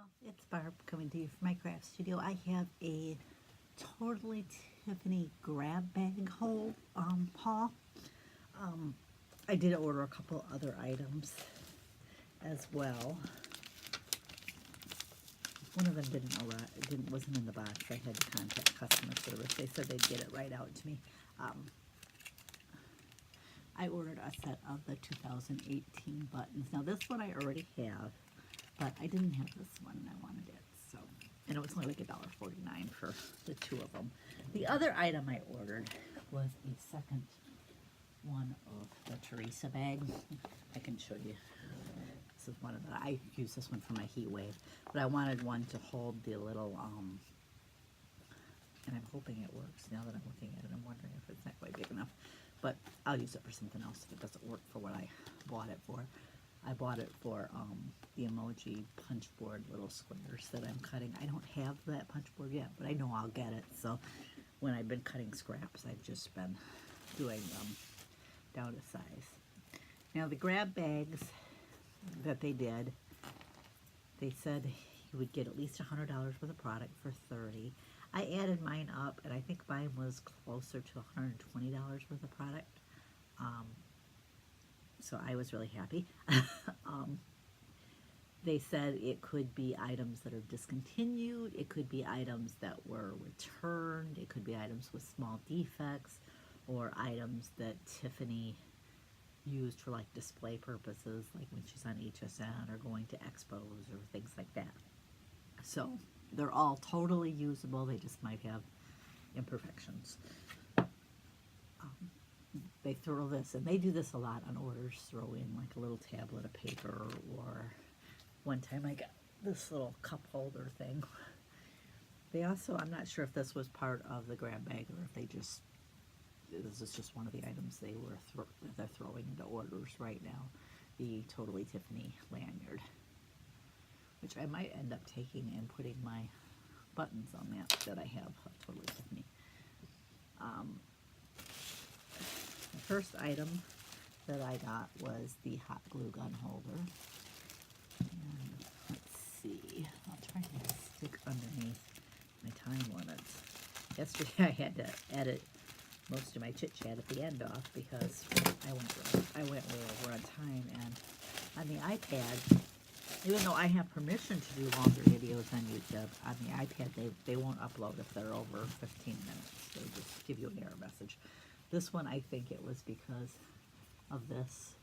Well, it's Barb coming to you from my craft studio. I have a Totally-Tiffany Grab Bag haul. I did order a couple other items as well. One of them wasn't in the box. I had to contact customer service. They said they'd get it right out to me. I ordered a set of the 2018 buttons. Now this one I already have, but I didn't have this one and I wanted it. So, and it was only like $1.49 for the two of them. The other item I ordered was a second one of the Teresa bag. I can show you. This is one of the, I use this one for my heat wave, but I wanted one to hold the little, and I'm hoping it works. Now that I'm looking at it, I'm wondering if it's not quite big enough, but I'll use it for something else if it doesn't work for what I bought it for. I bought it for the emoji punch board little squares that I'm cutting. I don't have that punch board yet, but I know I'll get it. So when I've been cutting scraps, I've just been doing them down to size. Now the grab bags that they did, they said you would get at least $100 worth of product for $30. I added mine up, and I think mine was closer to $120 worth of product. So I was really happy. They said it could be items that are discontinued, it could be items that were returned, it could be items with small defects, or items that Tiffany used for like display purposes, like when she's on HSN or going to expos or things like that. So they're all totally usable, they just might have imperfections. They throw this, and they do this a lot on orders, throw in like a little tablet of paper, or one time I got this little cup holder thing. They also, I'm not sure if this was part of the grab bag or if they just, this is just one of the items they're throwing into orders right now, the Totally-Tiffany lanyard, which I might end up taking and putting my buttons on that I have of Totally-Tiffany. The first item that I got was the hot glue gun holder. And let's see, I'll try to stick underneath my time limits. Yesterday I had to edit most of my chit chat at the end off because I went way over on time, and on the iPad, even though I have permission to do longer videos on YouTube, on the iPad they won't upload if they're over 15 minutes. They just give you an error message. This one, I think it was because of this,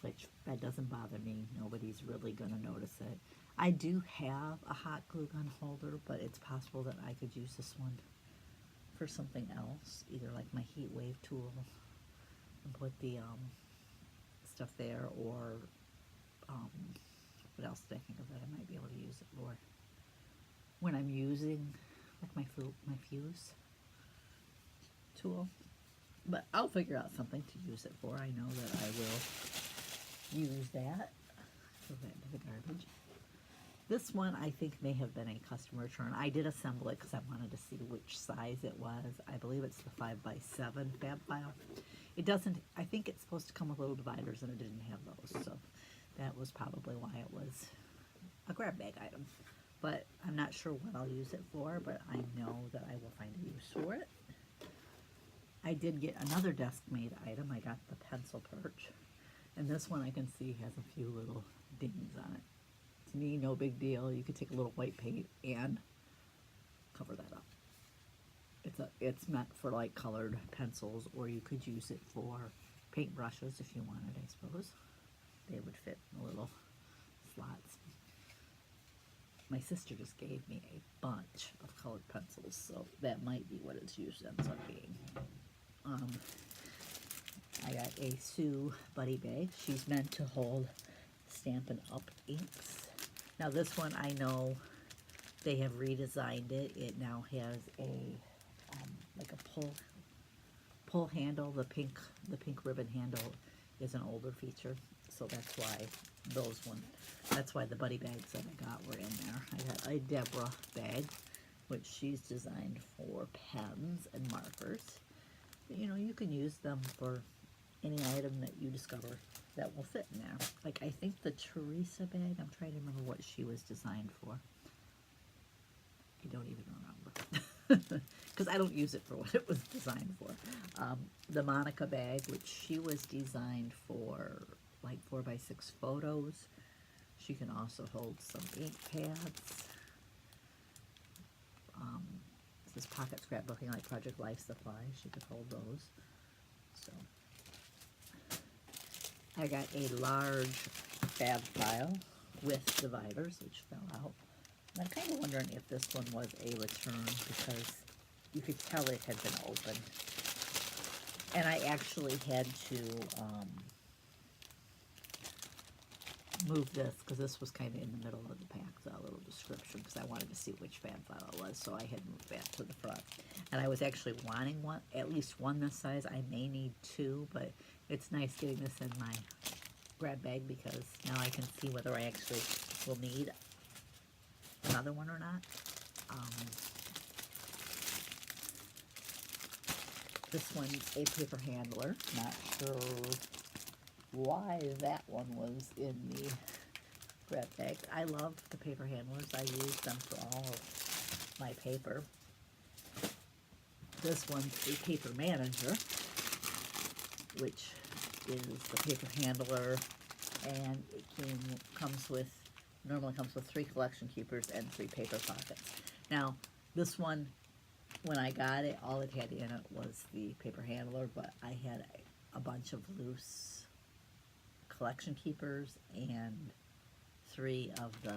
which that doesn't bother me. Nobody's really going to notice it. I do have a hot glue gun holder, but it's possible that I could use this one for something else, either like my heat wave tool and put the stuff there, or what else did I think of that I might be able to use it for? When I'm using like my fuse tool. But I'll figure out something to use it for. I know that I will use that. Throw that into the garbage. This one I think may have been a customer return. I did assemble it because I wanted to see which size it was. I believe it's the 5x7 fab file. It doesn't, I think it's supposed to come with little dividers, and it didn't have those. So that was probably why it was a grab bag item. But I'm not sure what I'll use it for, but I know that I will find a use for it. I did get another desk-made item. I got the pencil perch, and this one I can see has a few little dings on it. To me, no big deal. You could take a little white paint and cover that up. It's meant for like colored pencils, or you could use it for paint brushes if you wanted, I suppose. They would fit in the little slots. My sister just gave me a bunch of colored pencils, so that might be what its use ends up being. I got a Sue Buddy bag. She's meant to hold Stampin' Up! Inks. Now this one, I know they have redesigned it. It now has a like a pull handle. The pink ribbon handle is an older feature, so that's why that's why the buddy bags that I got were in there. I got a Deborah bag, which she's designed for pens and markers. You know, you can use them for any item that you discover that will fit in there. Like, I think the Teresa bag, I'm trying to remember what she was designed for. I don't even remember. Because I don't use it for what it was designed for. The Monica bag, which she was designed for like 4x6 photos. She can also hold some ink pads. This is pocket scrapbooking like Project Life Supply. She could hold those. So I got a large fab file with dividers, which fell out. And I'm kind of wondering if this one was a return because you could tell it had been opened. And I actually had to move this because this was kind of in the middle of the pack, so a little description, because I wanted to see which fab file it was, so I had moved that to the front. And I was actually wanting one, at least one this size. I may need two, but it's nice getting this in my grab bag because now I can see whether I actually will need another one or not. This one's a paper handler. Not sure why that one was in the grab bag. I love the paper handlers. I use them for all of my paper. This one's a paper manager, which is the paper handler, and it normally comes with 3 collection keepers and 3 paper pockets. Now, this one, when I got it, all it had in it was the paper handler, but I had a bunch of loose collection keepers and 3 of the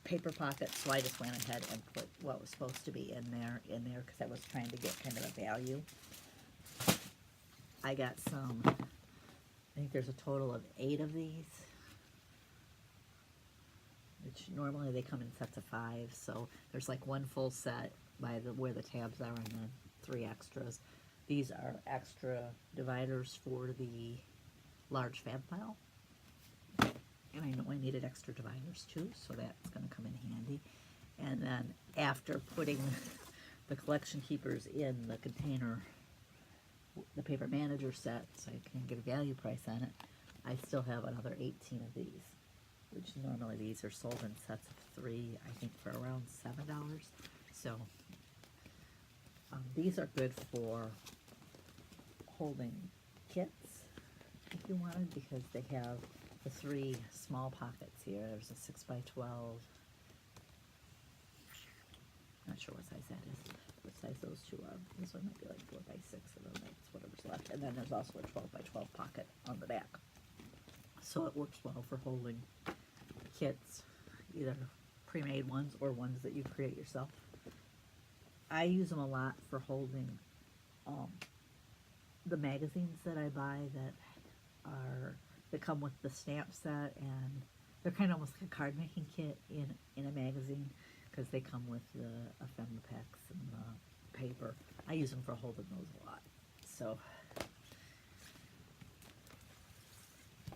paper pockets, so I just went ahead and put what was supposed to be in there because I was trying to get kind of a value. I got some, I think there's a total of 8 of these, which normally they come in sets of 5, so there's like 1 full set by where the tabs are and then 3 extras. These are extra dividers for the large fab file. And I know I needed extra dividers too, so that's going to come in handy. And then after putting the collection keepers in the container, the paper manager set, so I can get a value price on it, I still have another 18 of these, which normally these are sold in sets of 3, I think for around $7. So these are good for holding kits if you wanted, because they have the 3 small pockets here. There's a 6x12. Not sure what size that is. What size those 2 are. This one might be like 4x6, and then that's whatever's left. And then there's also a 12x12 pocket on the back. So it works well for holding kits, either pre-made ones or ones that you create yourself. I use them a lot for holding the magazines that I buy that come with the stamp set, and they're kind of almost like a card making kit in a magazine because they come with the ephemera packs and the paper. I use them for holding those a lot. So,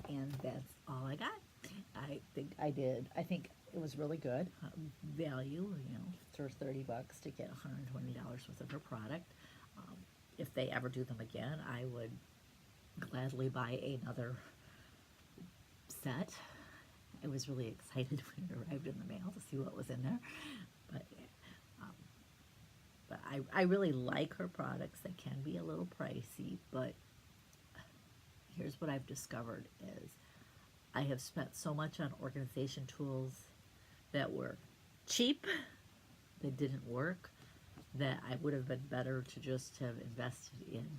and that's all I got. I think it was really good value, for $30 to get $120 worth of her product. If they ever do them again, I would gladly buy another set. I was really excited when it arrived in the mail to see what was in there, but I really like her products. They can be a little pricey, but here's what I've discovered is I have spent so much on organization tools that were cheap, that didn't work, that I would have been better to just have invested in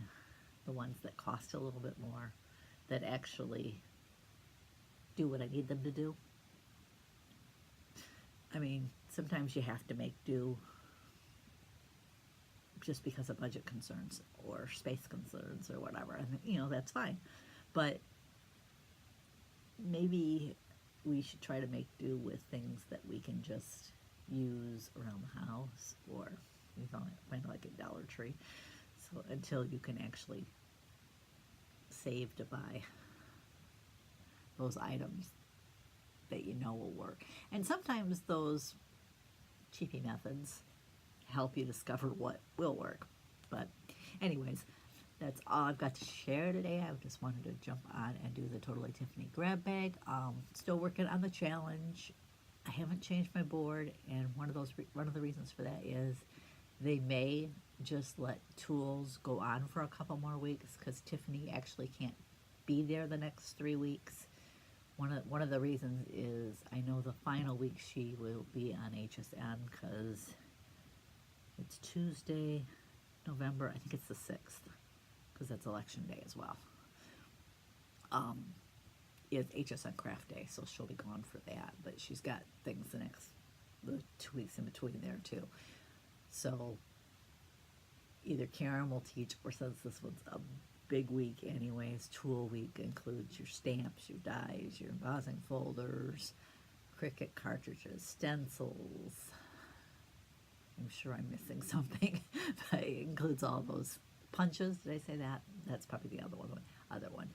the ones that cost a little bit more, that actually do what I need them to do. I mean, sometimes you have to make do just because of budget concerns or space concerns or whatever, and that's fine. But maybe we should try to make do with things that we can just use around the house, or you find like a Dollar Tree, so until you can actually save to buy those items that you know will work. And sometimes those cheapy methods help you discover what will work. But anyways, that's all I've got to share today. I just wanted to jump on and do the Totally-Tiffany Grab Bag. Still working on the challenge. I haven't changed my board, and one of the reasons for that is they may just let tools go on for a couple more weeks because Tiffany actually can't be there the next 3 weeks. One of the reasons is I know the final week she will be on HSN because it's Tuesday, November, I think it's the 6th, because that's election day as well. Is HSN Craft Day, so she'll be gone for that. But she's got things the 2 weeks in between there too. So either Karen will teach, or since this one's a big week anyways, tool week includes your stamps, your dies, your embossing folders, Cricut cartridges, stencils. I'm sure I'm missing something, but it includes all those punches. Did I say that? That's probably the other one.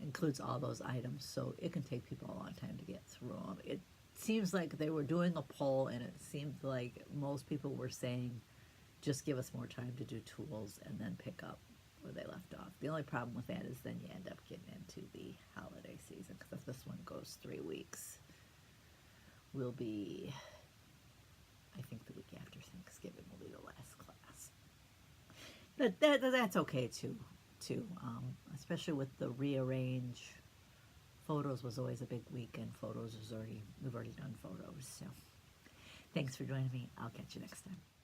Includes all those items, so it can take people a long time to get through them. It seems like they were doing a poll, and it seemed like most people were saying, just give us more time to do tools and then pick up where they left off. The only problem with that is then you end up getting into the holiday season, because if this one goes 3 weeks, we'll be, I think the week after Thanksgiving will be the last class. But that's okay too. Especially with the rearrange. Photos was always a big week, and we've already done photos. So thanks for joining me. I'll catch you next time.